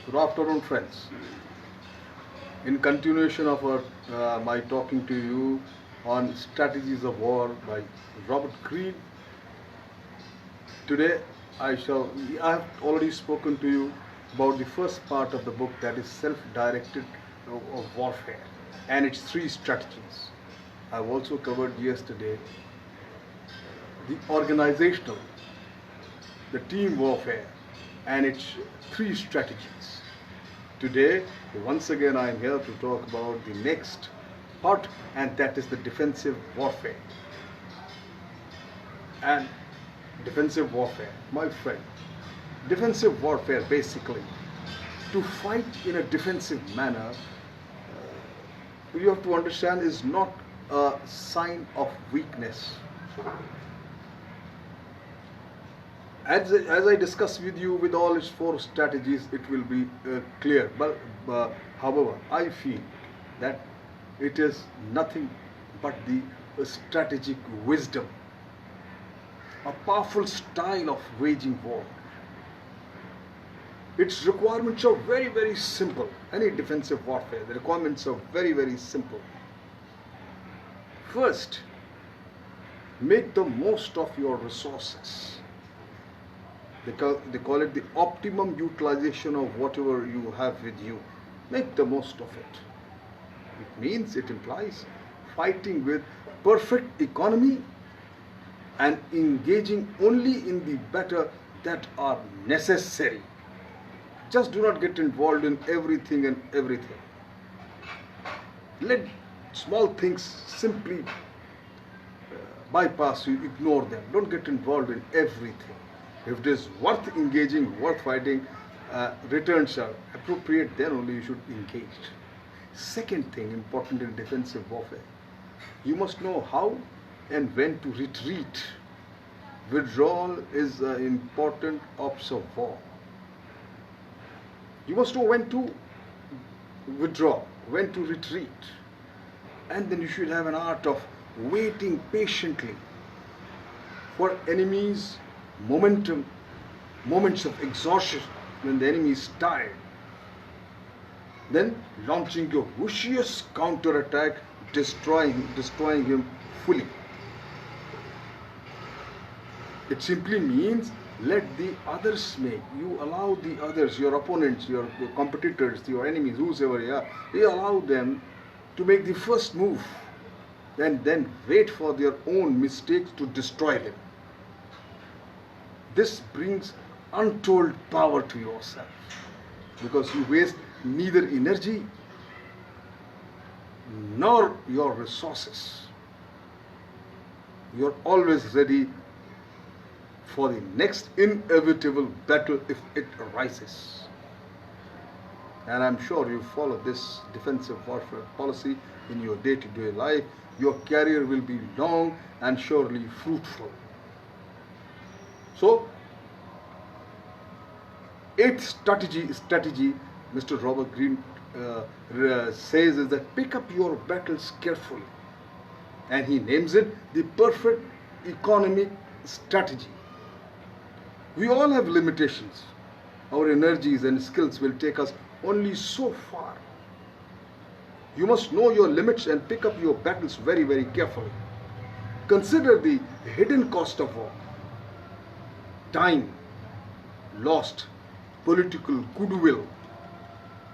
Good afternoon, friends. In continuation of my talking to you on strategies of war by Robert Greene, today I have already spoken to you about the first part of the book, that is self-directed warfare and its three strategies. I've also covered yesterday the organizational, the team warfare and its three strategies. Today, once again, I am here to talk about the next part, and that is the defensive warfare. And defensive warfare, my friend, defensive warfare basically, to fight in a defensive manner, you have to understand, is not a sign of weakness. As I discuss with you with all its four strategies, it will be clear. But however, I feel that it is nothing but the strategic wisdom, a powerful style of waging war. Its requirements are very, very simple. Any defensive warfare, the requirements are very, very simple. First, make the most of your resources. They call it the optimum utilization of whatever you have with you. Make the most of it. It implies fighting with perfect economy and engaging only in the battle that are necessary. Just do not get involved in everything and everything. Let small things simply bypass you, ignore them. Don't get involved in everything. If it is worth engaging, worth fighting, returns are appropriate, then only you should engage. Second thing important in defensive warfare, you must know how and when to retreat. Withdrawal is an important ops of war. You must know when to withdraw, when to retreat. And then you should have an art of waiting patiently for enemies' moments of exhaustion, when the enemy is tired. Then launching your vicious counter-attack, destroying him fully. It simply means let the others make. You allow the others, your opponents, your competitors, your enemies, whosoever you are, you allow them to make the first move, and then wait for their own mistakes to destroy them. This brings untold power to yourself, because you waste neither energy nor your resources. You are always ready for the next inevitable battle if it arises. And I'm sure you follow this defensive warfare policy in your day-to-day life. Your career will be long and surely fruitful. So, eighth strategy Mr. Robert Greene says is that pick up your battles carefully. And he names it the perfect economic strategy. We all have limitations. Our energies and skills will take us only so far. You must know your limits and pick up your battles very, very carefully. Consider the hidden cost of war. Time lost, political goodwill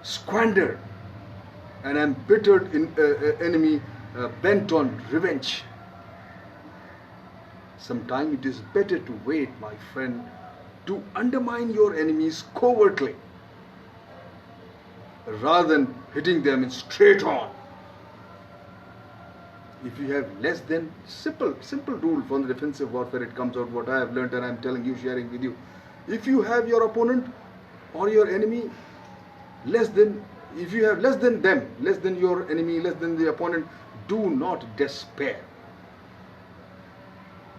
squandered, an embittered enemy bent on revenge. Sometimes it is better to wait, my friend, to undermine your enemies covertly rather than hitting them straight on. If you have less than, simple rule from the defensive warfare, it comes out what I have learned and I am telling you, sharing with you. If you have your opponent or your enemy if you have less than them, less than your enemy, less than the opponent, do not despair.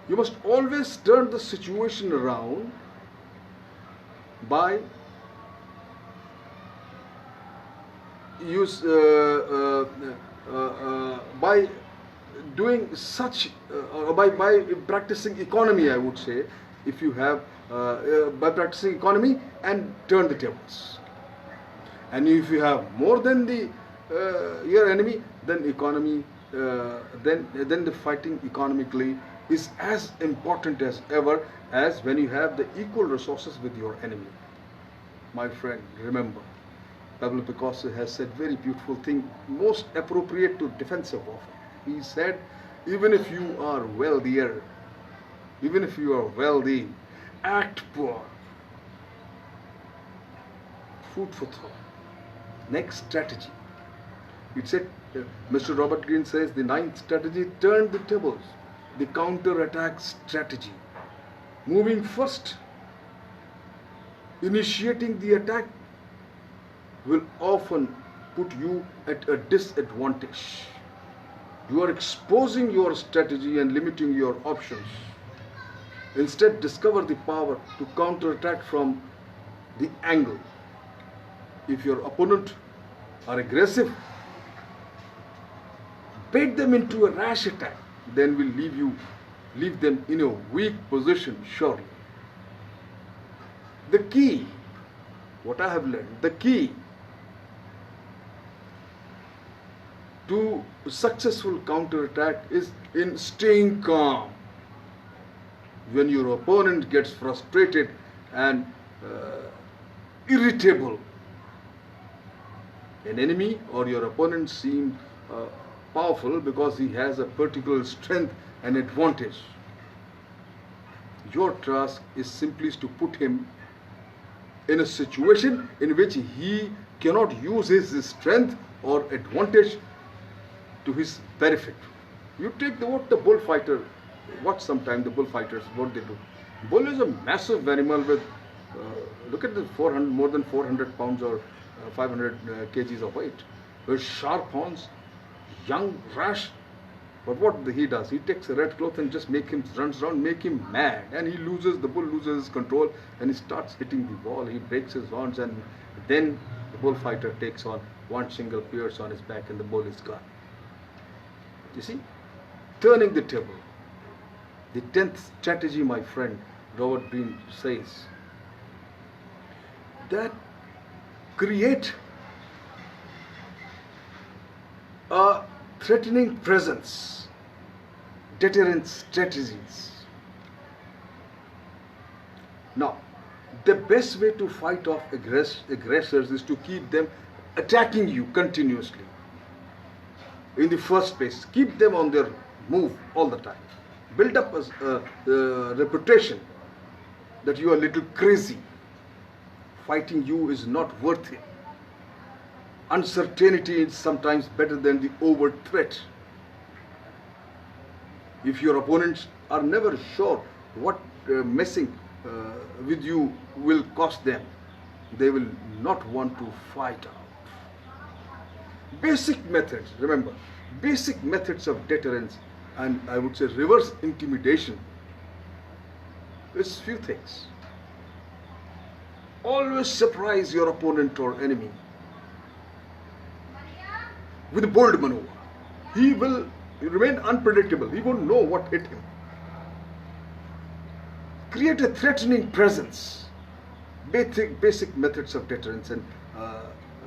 You must always turn the situation around by by doing such by practicing economy, I would say. If you have by practicing economy and turn the tables. And if you have more than the your enemy, then economy, then the fighting economically is as important as ever as when you have the equal resources with your enemy. My friend, remember, Pablo Picasso has said very beautiful thing, most appropriate to defensive warfare. He said, even if you are wealthier, even if you are wealthy, act poor. Food for thought. Next strategy. It said, Mr. Robert Greene says, the ninth strategy, turn the tables. The counter-attack strategy. Moving first, initiating the attack will often put you at a disadvantage. You are exposing your strategy and limiting your options. Instead, discover the power to counter-attack from the angle. If your opponent are aggressive, bait them into a rash attack, then will leave them in a weak position, surely. The key, what I have learned, the key to successful counter-attack is in staying calm. When your opponent gets frustrated and irritable, an enemy or your opponent seems powerful because he has a particular strength and advantage. Your task is simply to put him in a situation in which he cannot use his strength or advantage to his benefit. You take what the bullfighter, watch sometime the bullfighters, what they do. Bull is a massive animal with, look at the 400, more than 400 pounds or 500 kgs of weight, with sharp horns, young, rash. But what he does, he takes a red cloth and just runs around, make him mad, and the bull loses his control and he starts hitting the wall, he breaks his horns, and then the bullfighter takes on one single pierce on his back and the bull is gone. You see, turning the table. The 10th strategy, my friend Robert Greene says, that create a threatening presence, deterrent strategies. Now, the best way to fight off aggressors is to keep them attacking you continuously. In the first place, keep them on their move all the time. Build up a reputation that you are a little crazy. Fighting you is not worth it. Uncertainty is sometimes better than the overt threat. If your opponents are never sure what messing with you will cost them, they will not want to fight out. Basic methods, remember, basic methods of deterrence and I would say reverse intimidation is few things. Always surprise your opponent or enemy with a bold maneuver. He will remain unpredictable. He won't know what hit him. Create a threatening presence. Basic methods of deterrence and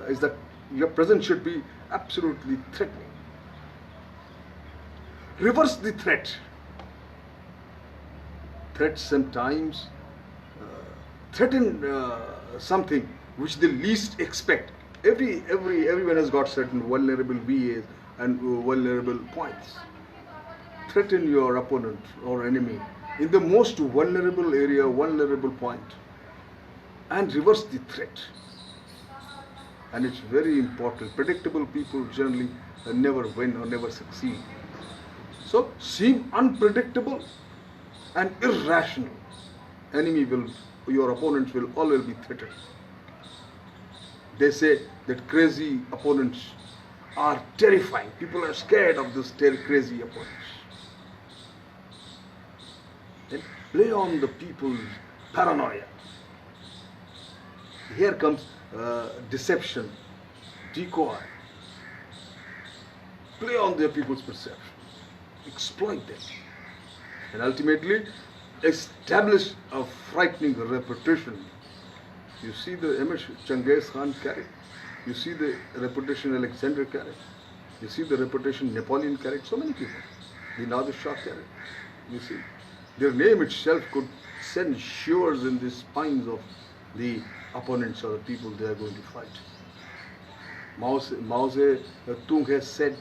is that your presence should be absolutely threatening. Reverse the threat. Threats sometimes threaten something which they least expect. Everyone has got certain vulnerable VAs and vulnerable points. Threaten your opponent or enemy in the most vulnerable area, vulnerable point, and reverse the threat. And it's very important. Predictable people generally never win or never succeed. So seem unpredictable and irrational. Your opponents will always be threatened. They say that crazy opponents are terrifying. People are scared of those crazy opponents. Then play on the people's paranoia. Here comes deception, decoy. Play on their people's perception. Exploit them. And ultimately establish a frightening reputation. You see the image Genghis Khan carried. You see the reputation Alexander carried. You see the reputation Napoleon carried. So many people. The Nadir Shah carried. You see, their name itself could send shivers in the spines of the opponents or the people they are going to fight. Mao Zedong has said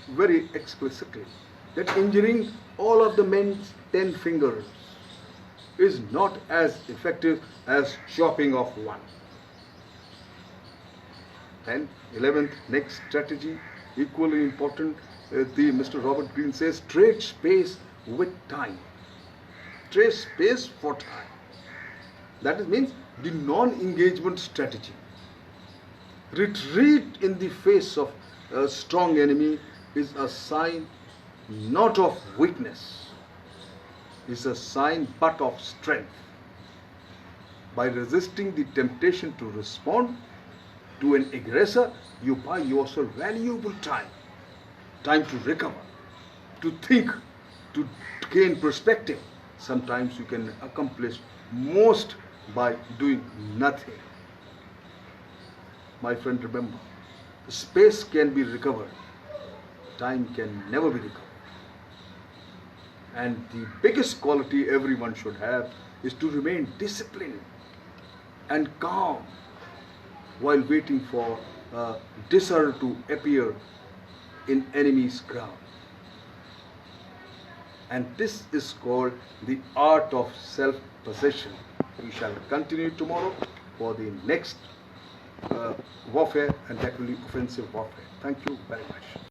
very explicitly that injuring all of the men's 10 fingers is not as effective as chopping off one. And 11th, next strategy, equally important, Mr. Robert Greene says, trade space with time. Trade space for time. That means the non-engagement strategy. Retreat in the face of a strong enemy is a sign not of weakness, is a sign but of strength. By resisting the temptation to respond to an aggressor, you buy yourself valuable time. Time to recover, to think, to gain perspective. Sometimes you can accomplish most by doing nothing. My friend, remember, space can be recovered. Time can never be recovered. And the biggest quality everyone should have is to remain disciplined and calm while waiting for disorder to appear in enemy's ground. And this is called the art of self-possession. We shall continue tomorrow for the next warfare, and that will be offensive warfare. Thank you very much.